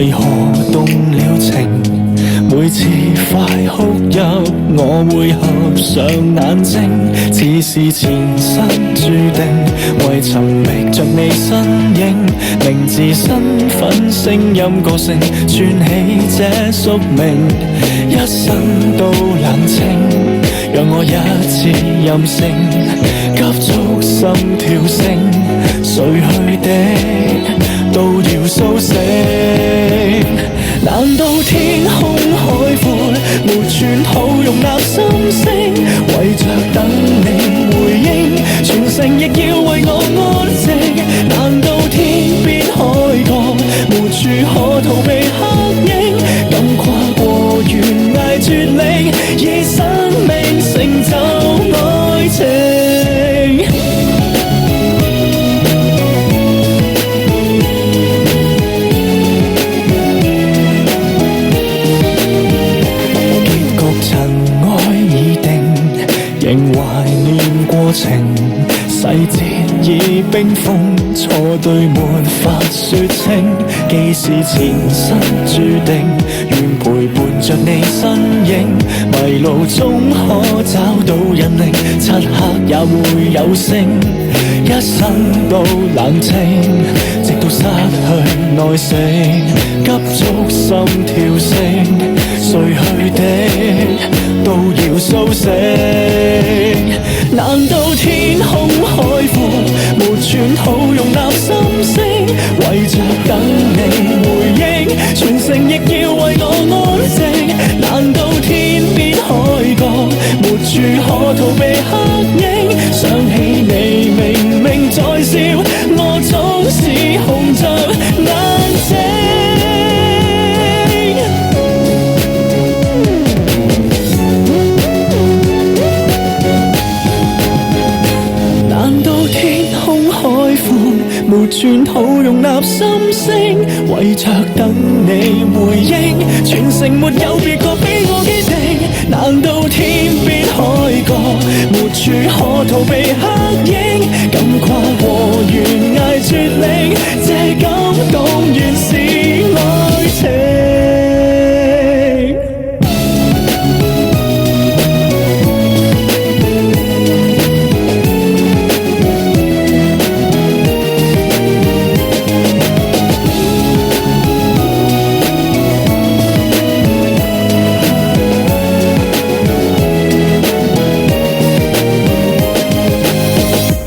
為何動了情？每次快哭泣，我會合上眼睛，似是前生注定，為尋覓着你身影，名字、身份、聲音、個性，串起這宿命，一生都冷清，讓我一次任性，急速心跳聲，睡去的都要甦醒。難道天空海闊沒寸土容納心聲？為着等你回應，全城亦要為我安靜。難道天邊海角沒處可逃避黑影？敢跨過懸崖絕嶺，以生命成就愛情。仍懷念過程，細節已冰封，錯對沒法說清。既是前生注定，願陪伴着你身影，迷路中可找到引領，漆黑也會有聲。一生都冷清，直到失去耐性，急速心跳聲，睡去的都要甦醒。難道天空海闊沒寸土容納心聲？為着等你回應，全城亦要為我安靜。難道天邊海角沒處可逃避黑影？想起你明明在笑，我總是紅着眼睛。沒寸土容納心聲，為着等你回應，全城沒有別個比我堅定。難道天邊海角沒處可逃避黑影？